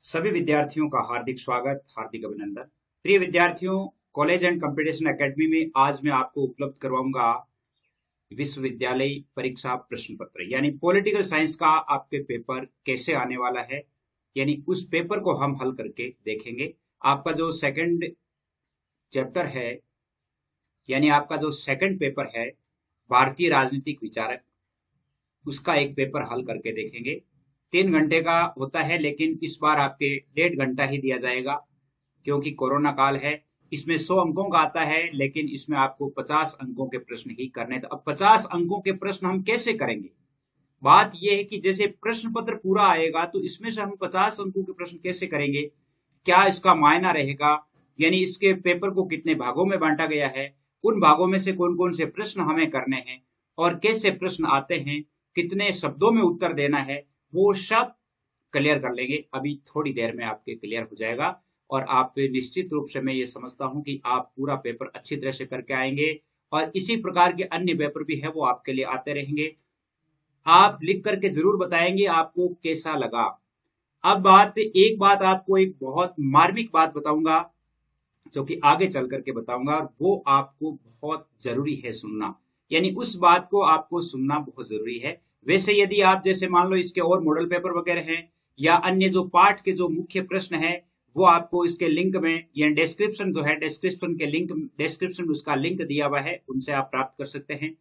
सभी विद्यार्थियों का हार्दिक स्वागत, हार्दिक अभिनंदन। प्रिय विद्यार्थियों, कॉलेज एंड कंपटीशन एकेडमी में आज मैं आपको उपलब्ध करवाऊंगा विश्वविद्यालय परीक्षा प्रश्न पत्र यानी पॉलिटिकल साइंस का आपके पेपर कैसे आने वाला है। यानी उस पेपर को हम हल करके देखेंगे। आपका जो सेकंड चैप्टर है यानी आपका जो सेकंड पेपर है भारतीय राजनीतिक विचारक, उसका एक पेपर हल करके देखेंगे। 3 घंटे का होता है, लेकिन इस बार आपके 1.5 घंटा ही दिया जाएगा क्योंकि कोरोना काल है। इसमें 100 अंकों का आता है, लेकिन इसमें आपको 50 अंकों के प्रश्न ही करने। तो अब 50 अंकों के प्रश्न हम कैसे करेंगे? बात यह है कि जैसे प्रश्न पत्र पूरा आएगा तो इसमें से हम 50 अंकों के प्रश्न कैसे करेंगे, क्या इसका मायना रहेगा, यानी इसके पेपर को कितने भागों में बांटा गया है, उन भागों में से कौन कौन से प्रश्न हमें करने हैं और कैसे प्रश्न आते हैं, कितने शब्दों में उत्तर देना है, वो सब क्लियर कर लेंगे। अभी थोड़ी देर में आपके क्लियर हो जाएगा और आप निश्चित रूप से मैं ये समझता हूं कि आप पूरा पेपर अच्छी तरह से करके आएंगे और इसी प्रकार के अन्य पेपर भी है वो आपके लिए आते रहेंगे। आप लिख करके जरूर बताएंगे आपको कैसा लगा। अब एक बात आपको एक बहुत मार्मिक बात बताऊंगा जो कि आगे चल करके बताऊंगा, और वो आपको बहुत जरूरी है सुनना। यानी उस बात को आपको सुनना बहुत जरूरी है। वैसे यदि आप जैसे मान लो इसके और मॉडल पेपर वगैरह हैं या अन्य जो पाठ के जो मुख्य प्रश्न है वो आपको इसके लिंक में या डिस्क्रिप्शन जो है डिस्क्रिप्शन में उसका लिंक दिया हुआ है, उनसे आप प्राप्त कर सकते हैं।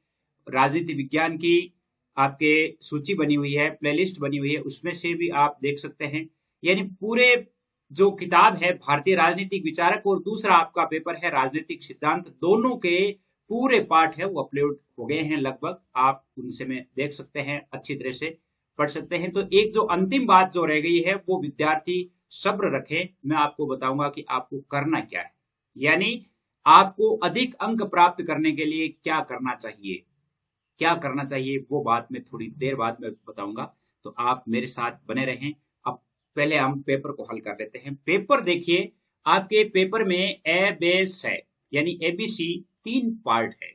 राजनीति विज्ञान की आपके सूची बनी हुई है, प्लेलिस्ट बनी हुई है, उसमें से भी आप देख सकते हैं। यानी पूरे जो किताब है भारतीय राजनीतिक विचारक और दूसरा आपका पेपर है राजनीतिक सिद्धांत, दोनों के पूरे पाठ है वो अपलोड हो गए हैं लगभग। आप उनसे में देख सकते हैं, अच्छी तरह से पढ़ सकते हैं। तो एक जो अंतिम बात जो रह गई है वो विद्यार्थी सब्र रखें, मैं आपको बताऊंगा कि आपको करना क्या है। यानी आपको अधिक अंक प्राप्त करने के लिए क्या करना चाहिए, क्या करना चाहिए वो बात मैं थोड़ी देर बाद में बताऊंगा। तो आप मेरे साथ बने रहें। अब पहले हम पेपर को हल कर लेते हैं। पेपर देखिए, आपके पेपर में ए बेस है यानी एबीसी 3 पार्ट है।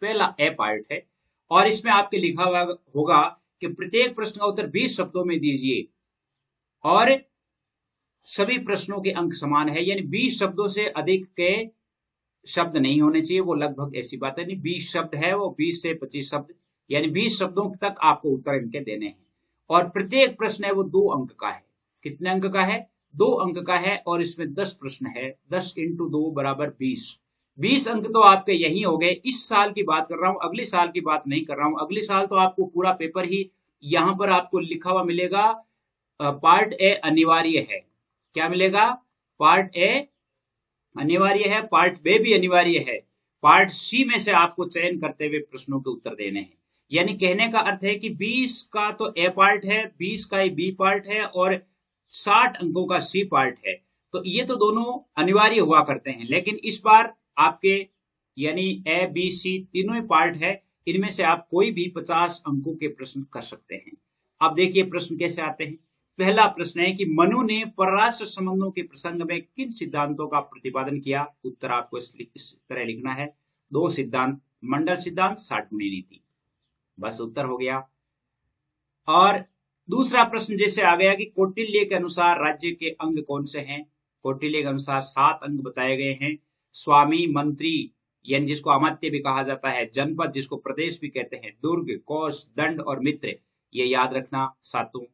पहला ए पार्ट है और इसमें आपके लिखा हुआ होगा कि प्रत्येक प्रश्न का उत्तर 20 शब्दों में दीजिए और सभी प्रश्नों के अंक समान है। यानी 20 शब्दों से अधिक के शब्द नहीं होने चाहिए, वो लगभग ऐसी बात है। नहीं, 20 शब्द है वो 20 से 25 शब्द, यानी 20 शब्दों तक आपको उत्तर इनके देने हैं। और प्रत्येक प्रश्न है वो 2 अंक का है। कितने अंक का है? 2 अंक का है। और इसमें 10 प्रश्न है, 10 इंटू 2 बराबर 20। 20 अंक तो आपके यही हो गए। इस साल की बात कर रहा हूं, अगले साल की बात नहीं कर रहा हूं। अगले साल तो आपको पूरा पेपर ही यहां पर आपको लिखा हुआ मिलेगा। पार्ट ए अनिवार्य है। क्या मिलेगा? पार्ट ए अनिवार्य है, पार्ट बी भी अनिवार्य है, पार्ट सी में से आपको चयन करते हुए प्रश्नों के उत्तर देने हैं। यानी कहने का अर्थ है कि 20 का तो ए पार्ट है, 20 का बी पार्ट है और 60 अंकों का सी पार्ट है। तो ये तो दोनों अनिवार्य हुआ करते हैं, लेकिन इस बार आपके यानी ए बी सी तीनों ही पार्ट है, इनमें से आप कोई भी 50 अंकों के प्रश्न कर सकते हैं। अब देखिए प्रश्न कैसे आते हैं। पहला प्रश्न है कि मनु ने परराष्ट्र संबंधों के प्रसंग में किन सिद्धांतों का प्रतिपादन किया? उत्तर आपको इस तरह लिखना है। 2 सिद्धांत, मंडल सिद्धांत, साठगुणी नीति। बस उत्तर हो गया। और दूसरा प्रश्न जैसे आ गया कि कौटिल्य के अनुसार राज्य के अंग कौन से हैं? कौटिल्य के अनुसार 7 अंग बताए गए हैं। स्वामी, मंत्री यानी जिसको अमात्य भी कहा जाता है, जनपद जिसको प्रदेश भी कहते हैं, दुर्ग, कोष, दंड और मित्र, ये याद रखना सातों।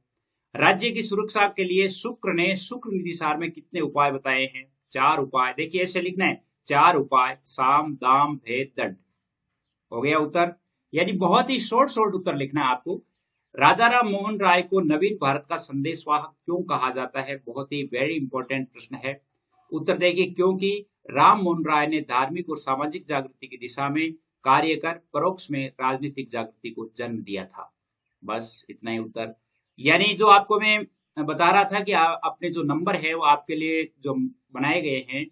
राज्य की सुरक्षा के लिए शुक्र ने शुक्र नीति सार में कितने उपाय बताए हैं? 4 उपाय। देखिए ऐसे लिखना है, 4 उपाय, साम, दाम, भेद, दंड। हो गया उत्तर। यानी बहुत ही शॉर्ट उत्तर लिखना है आपको। राजा राम मोहन राय को नवीन भारत का संदेशवाहक क्यों कहा जाता है? बहुत ही वेरी इंपॉर्टेंट प्रश्न है। उत्तर देखिए, क्योंकि राम मोहन राय ने धार्मिक और सामाजिक जागृति की दिशा में कार्य कर परोक्ष में राजनीतिक जागृति को जन्म दिया था। बस इतना ही उत्तर। यानी जो आपको मैं बता रहा था कि अपने जो नंबर है वो आपके लिए जो बनाए गए हैं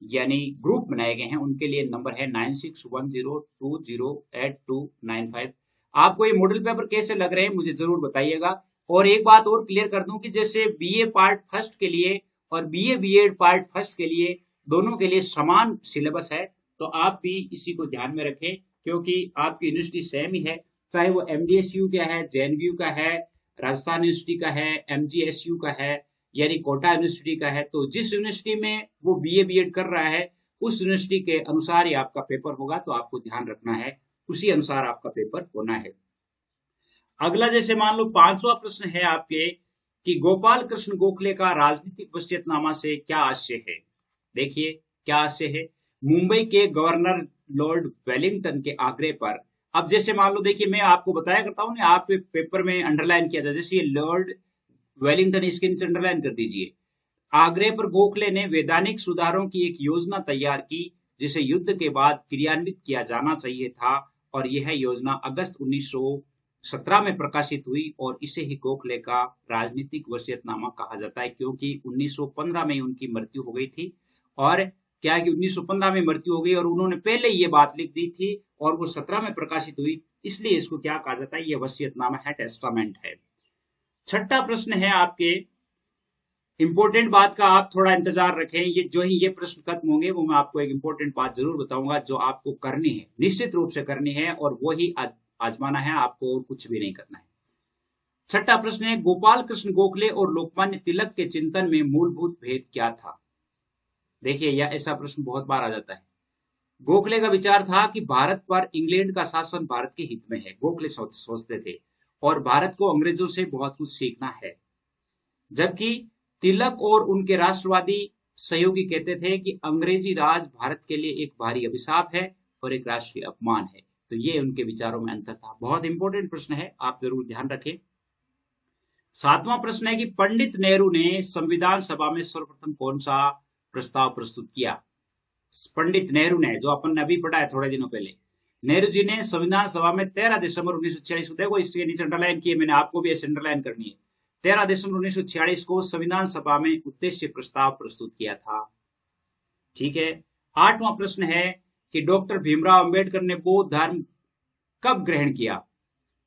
यानी ग्रुप बनाए गए हैं, उनके लिए नंबर है 9610208295। आपको ये मॉडल पेपर कैसे लग रहे हैं मुझे जरूर बताइएगा। और एक बात और क्लियर कर दूं कि जैसे बीए पार्ट फर्स्ट के लिए और बीए बीएड पार्ट फर्स्ट के लिए दोनों के लिए समान सिलेबस है, तो आप भी इसी को ध्यान में रखें क्योंकि आपकी यूनिवर्सिटी सेम ही है, चाहे वो एमडीएसयू का है, जेएनयू का है, राजस्थान यूनिवर्सिटी का है, एमजीएसयू का है यानी कोटा यूनिवर्सिटी का है, तो जिस यूनिवर्सिटी में वो बीए बीएड कर रहा है उस यूनिवर्सिटी के अनुसार ही आपका पेपर होगा, तो आपको ध्यान रखना है, उसी अनुसार आपका पेपर होना है। अगला जैसे मान लो 5वां प्रश्न है आपके कि गोपाल कृष्ण गोखले का राजनीतिक वसीयतनामा से क्या आशय है। देखिए क्या आशय है। मुंबई के गवर्नर लॉर्ड वेलिंगटन के आग्रह पर, अब जैसे मान लो देखिए मैं आपको बताया करता हूं ना, आप पेपर में अंडरलाइन किया जाए, जैसे ये लॉर्ड वेलिंगटन, इसके नीचे अंडरलाइन कर दीजिए। आग्रह पर गोखले ने वैधानिक सुधारों की एक योजना तैयार की जिसे युद्ध के बाद क्रियान्वित किया जाना चाहिए था, और यह योजना अगस्त 1917 में प्रकाशित हुई, और इसे ही गोखले का राजनीतिक वसीयतनामा कहा जाता है, क्योंकि 1915 में उनकी मृत्यु हो गई थी। और क्या है कि 1915 में मृत्यु हो गई और उन्होंने पहले ये बात लिख दी थी और वो 17 में प्रकाशित हुई, इसलिए इसको क्या कहा जाता है, ये वसीयतनामा है, टेस्टामेंट है। छठा प्रश्न है आपके, इंपॉर्टेंट बात का आप थोड़ा इंतजार रखें, ये जो ही ये प्रश्न खत्म होंगे वो मैं आपको एक इंपॉर्टेंट बात जरूर बताऊंगा जो आपको करनी है, निश्चित रूप से करनी है, और वो ही आजमाना है आपको, और कुछ भी नहीं करना है। छठा प्रश्न है, गोपाल कृष्ण गोखले और लोकमान्य तिलक के चिंतन में मूलभूत भेद क्या था। देखिए यह ऐसा प्रश्न बहुत बार आ जाता है। गोखले का विचार था कि भारत पर इंग्लैंड का शासन भारत के हित में है, गोखले सोचते थे, और भारत को अंग्रेजों से बहुत कुछ सीखना है। जबकि तिलक और उनके राष्ट्रवादी सहयोगी कहते थे कि अंग्रेजी राज भारत के लिए एक भारी अभिशाप है और एक राष्ट्रीय अपमान है। तो ये उनके विचारों में अंतर था। बहुत इंपॉर्टेंट प्रश्न है, आप जरूर ध्यान रखें। 7वां प्रश्न है कि पंडित नेहरू ने संविधान सभा में सर्वप्रथम कौन सा प्रस्ताव प्रस्तुत किया। पंडित नेहरू ने, जो अपन ने अभी पढ़ा है थोड़े दिनों पहले, नेहरू जी ने संविधान सभा में 13 दिसंबर 1946, देखो इसके नीचे अंडरलाइन किए मैंने, आपको भी ऐसे अंडरलाइन करनी है, 13 दिसंबर 1946 को संविधान सभा में उद्देश्य प्रस्ताव प्रस्तुत किया था। ठीक है। 8वां प्रश्न है कि डॉक्टर भीमराव अंबेडकर ने बौद्ध धर्म कब ग्रहण किया।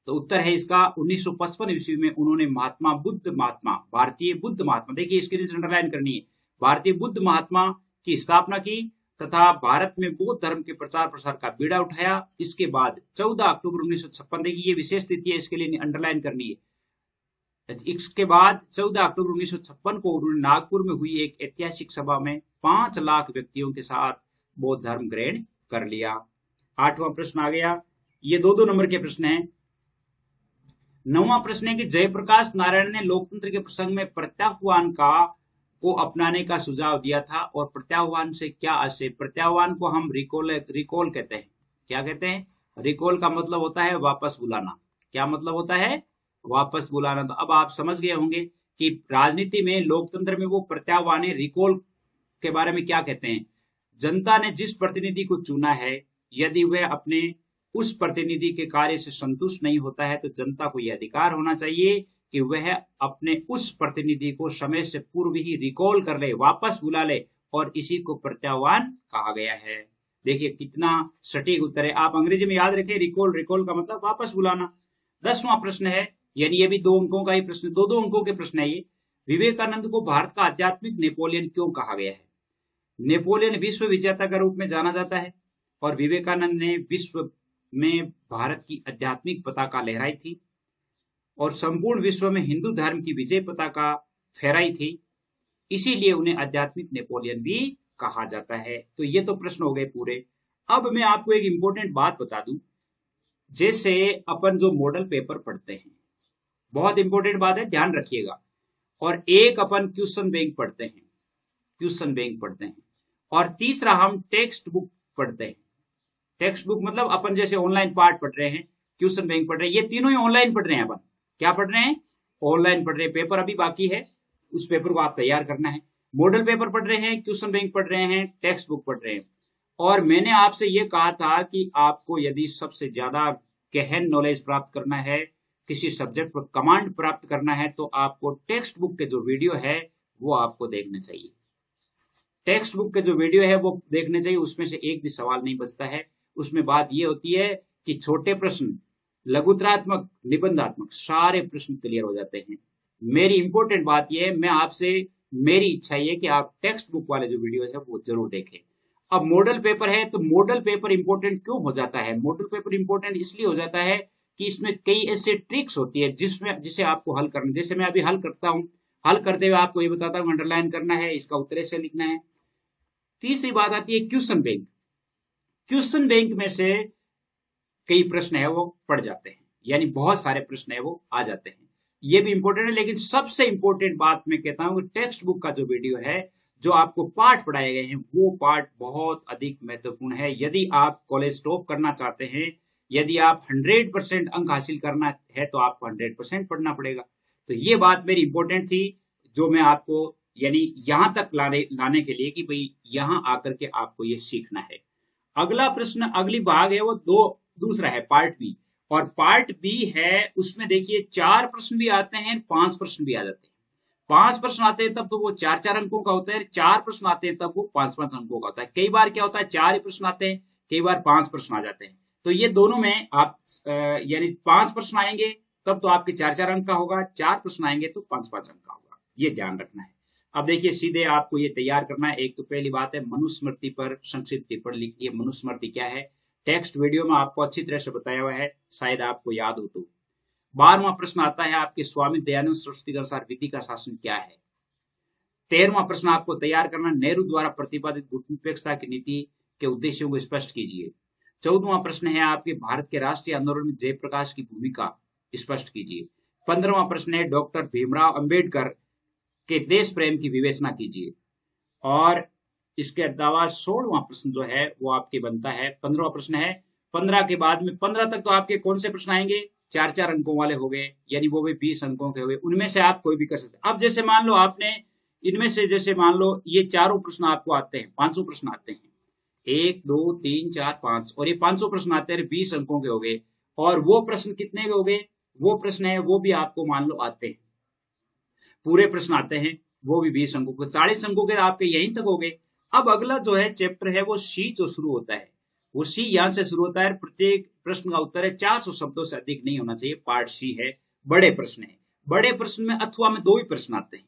तो उत्तर है इसका 1955 ईस्वी में उन्होंने भारतीय बुद्ध महात्मा, देखिए इसके नीचे अंडरलाइन करनी है, भारतीय बुद्ध महात्मा की स्थापना की तथा भारत में बौद्ध धर्म के प्रचार प्रसार का बीड़ा उठाया। इसके बाद 14 अक्टूबर 1956, देखिए ये विशेष तिथि है, इसके लिए अंडरलाइन करनी है। इसके बाद 14 अक्टूबर 1956 को उन्होंने नागपुर में हुई एक ऐतिहासिक सभा में 5 लाख व्यक्तियों के साथ बौद्ध धर्म ग्रहण कर लिया। 8वां प्रश्न आ गया, ये 2-2 नंबर के प्रश्न हैं। 9वां प्रश्न है कि जयप्रकाश नारायण ने लोकतंत्र के प्रसंग में प्रत्याह्वान को अपनाने का सुझाव दिया था, और प्रत्याह्वान से क्या आशय। प्रत्याह्वान को हम रिकॉल कहते हैं। क्या कहते हैं? रिकॉल का मतलब होता है वापस बुलाना। क्या मतलब होता है? वापस बुलाना। तो अब आप समझ गए होंगे कि राजनीति में, लोकतंत्र में वो प्रत्याह्वान रिकॉल के बारे में क्या कहते हैं। जनता ने जिस प्रतिनिधि को चुना है, यदि वह अपने उस प्रतिनिधि के कार्य से संतुष्ट नहीं होता है, तो जनता को यह अधिकार होना चाहिए कि वह अपने उस प्रतिनिधि को समय से पूर्व ही रिकॉल कर ले, वापस बुला ले, और इसी को प्रत्याह्वान कहा गया है। देखिए कितना सटीक उत्तर है, आप अंग्रेजी में याद रखें, रिकॉल का मतलब वापस बुलाना। 10वां प्रश्न है, यानी ये भी 2 अंकों का ही प्रश्न, 2-2 अंकों के प्रश्न है ये। विवेकानंद को भारत का आध्यात्मिक नेपोलियन क्यों कहा गया है। नेपोलियन विश्व विजेता का रूप में जाना जाता है, और विवेकानंद ने विश्व में भारत की आध्यात्मिक पताका लहराई थी और संपूर्ण विश्व में हिंदू धर्म की विजय पताका फहराई थी, इसीलिए उन्हें आध्यात्मिक नेपोलियन भी कहा जाता है। तो ये तो प्रश्न हो गए पूरे। अब मैं आपको एक इंपॉर्टेंट बात बता दूं, जैसे अपन जो मॉडल पेपर पढ़ते हैं, बहुत इंपॉर्टेंट बात है, ध्यान रखिएगा, और एक अपन क्वेश्चन बैंक पढ़ते हैं, और तीसरा हम टेक्स्ट बुक पढ़ते हैं। टेक्स्ट बुक मतलब अपन जैसे ऑनलाइन पार्ट पढ़ रहे हैं, क्वेश्चन बैंक पढ़ रहे हैं, ये तीनों ही ऑनलाइन पढ़ रहे हैं। अपन क्या पढ़ रहे हैं? ऑनलाइन पढ़ रहे हैं। पेपर अभी बाकी है, उस पेपर को आप तैयार करना है। मॉडल पेपर पढ़ रहे हैं, क्वेश्चन बैंक पढ़ रहे हैं, टेक्स्ट बुक पढ़ रहे हैं। और मैंने आपसे ये कहा था कि आपको यदि सबसे ज्यादा गहन नॉलेज प्राप्त करना है, किसी सब्जेक्ट पर कमांड प्राप्त करना है, तो आपको टेक्स्ट बुक के जो वीडियो है वो आपको देखना चाहिए। टेक्स्ट बुक के जो वीडियो है वो देखने चाहिए, उसमें से एक भी सवाल नहीं बचता है। उसमें बात ये होती है कि छोटे प्रश्न, लघुत्रात्मक, निबंधात्मक, सारे प्रश्न क्लियर हो जाते हैं। मेरी इंपॉर्टेंट बात यह है, मैं आपसे, मेरी इच्छा ये कि आप टेक्स्ट बुक वाले जो वीडियो है वो जरूर देखें। अब मॉडल पेपर है, तो मॉडल पेपर इंपॉर्टेंट क्यों हो जाता है? मॉडल पेपर इंपॉर्टेंट इसलिए हो जाता है कि इसमें कई ऐसे ट्रिक्स होती है जिसे आपको हल करना। जैसे मैं अभी हल करता हूं, हल करते हुए आपको ये बताता हूं, अंडरलाइन करना है, इसका उत्तर ऐसे लिखना है। तीसरी बात आती है क्वेश्चन बैंक। क्वेश्चन बैंक में से कई प्रश्न है वो पड़ जाते हैं, यानी बहुत सारे प्रश्न है वो आ जाते हैं, ये भी इंपॉर्टेंट है। लेकिन सबसे इंपॉर्टेंट बात मैं कहता हूं कि टेक्स्ट बुक का जो वीडियो है, जो आपको पाठ पढ़ाए गए हैं, वो पाठ बहुत अधिक महत्वपूर्ण है। यदि आप कॉलेज टॉप करना चाहते हैं, यदि आप 100% अंक हासिल करना है, तो आपको 100% पढ़ना पड़ेगा। तो ये बात मेरी इंपॉर्टेंट थी, जो मैं आपको यानी यहां तक लाने के लिए कि भाई यहां आकर के आपको ये सीखना है। अगला प्रश्न, अगली भाग है वो दूसरा है पार्ट बी। और पार्ट बी है, उसमें देखिए 4 प्रश्न भी आते हैं, 5 प्रश्न भी आ जाते हैं। 5 प्रश्न आते हैं तब तो वो 4-4 अंकों का होता है, 4 प्रश्न आते हैं तब वो 5-5 अंकों का होता है। कई बार क्या होता है 4 ही प्रश्न आते हैं, कई बार 5 प्रश्न आ जाते हैं। तो ये दोनों में आप यानी 5 प्रश्न आएंगे तब तो आपके 4-4 अंक का होगा, 4 प्रश्न आएंगे तो 5-5 अंक का होगा, ये ध्यान रखना है। अब देखिए सीधे आपको ये तैयार करना है। एक तो पहली बात है मनुस्मृति पर संक्षिप्त टिप्पणी लिखिए। मनुस्मृति क्या है, टेक्स्ट वीडियो में आपको अच्छी तरह से बताया हुआ है, शायद आपको याद हो तो। 12वां प्रश्न आता है आपके स्वामी दयानंद सरस्वती के अनुसार विधि का शासन क्या है। 13वां प्रश्न आपको तैयार करना, नेहरू द्वारा प्रतिपादित गुटनिरपेक्षता की नीति के उद्देश्यों को स्पष्ट कीजिए। 14वां प्रश्न है आपके भारत के राष्ट्रीय आंदोलन में जयप्रकाश की भूमिका स्पष्ट कीजिए। 15वां प्रश्न है डॉक्टर भीमराव अंबेडकर के देश प्रेम की विवेचना कीजिए। और इसके अलावा 16वां प्रश्न जो है वो आपके बनता है, 15वां प्रश्न है। 15 के बाद में 15 तक तो आपके कौन से प्रश्न आएंगे, 4-4 अंकों वाले हो गए, यानी वो भी 20 अंकों के हो गए। उनमें से आप कोई भी कर सकते हैं। अब जैसे मान लो आपने इनमें से, जैसे मान लो ये चारों प्रश्न आपको आते हैं, 500 प्रश्न आते हैं, 1 2 3 4 5, और ये 500 प्रश्न आते हैं, 20 अंकों के हो गए। और वो प्रश्न कितने के हो गए, वो प्रश्न है वो भी आपको मान लो आते हैं, पूरे प्रश्न आते हैं, वो भी 20 अंकों के, 40 अंकों के आपके यहीं तक हो गए। अब अगला जो है चैप्टर है वो सी जो शुरू होता है, वो सी यहां से शुरू होता है। प्रत्येक प्रश्न का उत्तर है 400 शब्दों से अधिक नहीं होना चाहिए। पार्ट सी है, बड़े प्रश्न है। बड़े प्रश्न में अथवा में 2 ही प्रश्न आते हैं,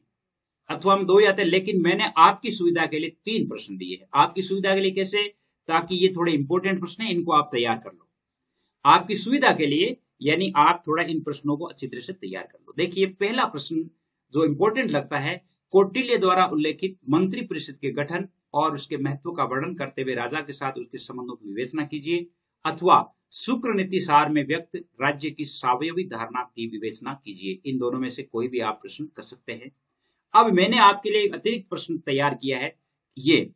अथवा में 2 ही आते हैं। लेकिन मैंने आपकी सुविधा के लिए 3 प्रश्न दिए हैं। आपकी सुविधा के लिए कैसे, ताकि ये थोड़े इंपॉर्टेंट प्रश्न है, इनको आप तैयार कर लो आपकी सुविधा के लिए, यानी आप थोड़ा इन प्रश्नों को अच्छी तरह से तैयार कर लो। देखिए पहला प्रश्न जो इंपॉर्टेंट लगता है, कौटिल्य द्वारा उल्लेखित मंत्री परिषद के गठन और उसके महत्व का वर्णन करते हुए राजा के साथ उसके संबंधों की विवेचना कीजिए। अथवा शुक्र नीति सार में व्यक्त राज्य की सावयवी धारणा की विवेचना कीजिए। इन दोनों में से कोई भी आप प्रश्न कर सकते हैं। अब मैंने आपके लिए एक अतिरिक्त प्रश्न तैयार किया है, ये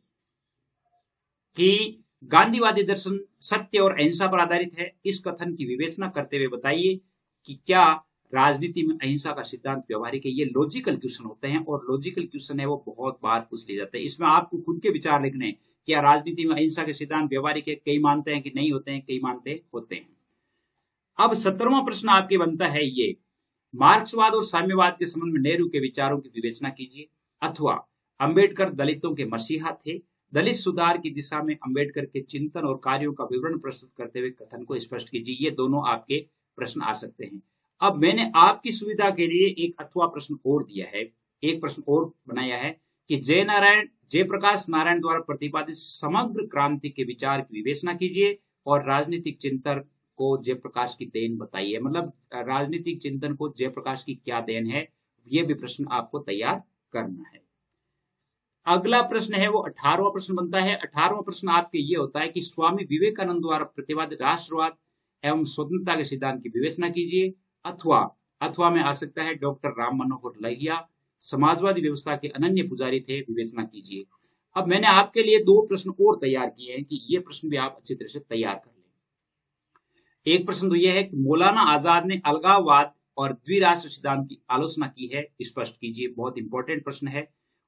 कि गांधीवादी दर्शन सत्य और अहिंसा पर आधारित है। इस कथन की विवेचना करते हुए बताइए कि क्या राजनीति में अहिंसा का सिद्धांत व्यवहारिक है। ये लॉजिकल क्वेश्चन होते हैं, और लॉजिकल क्वेश्चन है वो बहुत बार पूछ लिए जाते हैं। इसमें आपको खुद के विचार लिखने हैं, क्या राजनीति में अहिंसा के सिद्धांत व्यवहारिक है। कई मानते हैं कि नहीं होते हैं, कई मानते होते हैं। अब 17वां प्रश्न आपके बनता है ये, मार्क्सवाद और साम्यवाद के संबंध में नेहरू के विचारों की विवेचना कीजिए। अथवा अंबेडकर दलितों के मसीहा थे, दलित सुधार की दिशा में अंबेडकर के चिंतन और कार्यों का विवरण प्रस्तुत करते हुए कथन को स्पष्ट कीजिए। ये दोनों आपके प्रश्न आ सकते हैं। अब मैंने आपकी सुविधा के लिए एक अथवा प्रश्न और दिया है, एक प्रश्न और बनाया है कि जयप्रकाश नारायण द्वारा प्रतिपादित समग्र क्रांति के विचार की विवेचना कीजिए और राजनीतिक चिंतन को जयप्रकाश की देन बताइए। मतलब राजनीतिक चिंतन को जयप्रकाश की क्या देन है, ये भी प्रश्न आपको तैयार करना है। अगला प्रश्न है वो 18वां प्रश्न बनता है। 18वां प्रश्न आपके ये होता है कि स्वामी विवेकानंद द्वारा प्रतिपादित राष्ट्रवाद एवं स्वतंत्रता के सिद्धांत की विवेचना कीजिए। अथवा में आ सकता है डॉक्टर राम मनोहर लोहिया समाजवादी व्यवस्था के अनन्य पुजारी थे, विवेचना कीजिए। अब मैंने आपके लिए 2 प्रश्न और तैयार किए हैं कि ये प्रश्न भी आप अच्छी तरह से तैयार कर लें। एक प्रश्न तो यह है कि मौलाना आजाद ने अलगाववाद और द्विराष्ट्र सिद्धांत की आलोचना की है, स्पष्ट कीजिए। बहुत इंपॉर्टेंट प्रश्न है।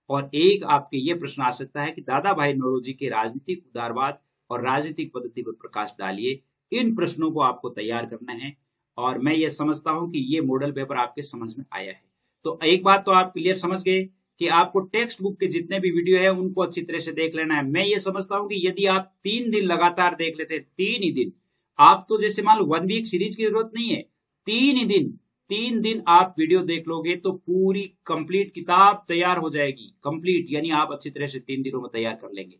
और एक आपके ये प्रश्न आ सकता है कि दादा भाई नौरोजी के राजनीतिक उदारवाद और राजनीतिक पद्धति पर प्रकाश डालिए। इन प्रश्नों को आपको तैयार करना है, और मैं ये समझता हूं कि ये मॉडल पेपर आपके समझ में आया है। तो एक बात तो आप क्लियर समझ गए कि आपको टेक्स्ट बुक के जितने भी वीडियो है उनको अच्छी तरह से देख लेना है। मैं ये समझता हूं कि यदि आप 3 दिन लगातार देख लेते हैं, 3 ही दिन, आप तो जैसे मान लो 1 वीक सीरीज की जरूरत नहीं है, 3 दिन आप वीडियो देख लोगे तो पूरी कंप्लीट किताब तैयार हो जाएगी। कंप्लीट यानी आप अच्छी तरह से 3 दिनों में तैयार कर लेंगे।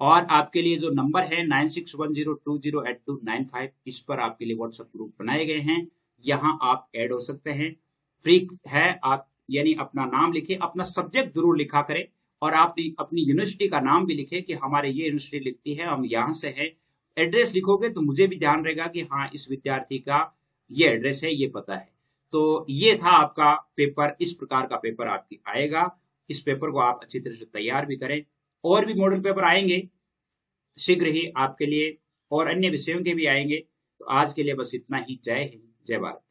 और आपके लिए जो नंबर है 9610208295, इस पर आपके लिए व्हाट्सएप ग्रुप बनाए गए हैं, यहाँ आप ऐड हो सकते हैं। फ्री है, आप यानी अपना नाम लिखे, अपना सब्जेक्ट जरूर लिखा करें और आप अपनी यूनिवर्सिटी का नाम भी लिखे कि हमारे ये यूनिवर्सिटी लिखती है, हम यहाँ से हैं। एड्रेस लिखोगे तो मुझे भी ध्यान रहेगा कि हाँ इस विद्यार्थी का ये एड्रेस है, ये पता है। तो ये था आपका पेपर, इस प्रकार का पेपर आपकी आएगा। इस पेपर को आप अच्छी तरह से तैयार भी करें। और भी मॉडल पेपर आएंगे शीघ्र ही आपके लिए और अन्य विषयों के भी आएंगे। तो आज के लिए बस इतना ही। जय हिंद, जय भारत।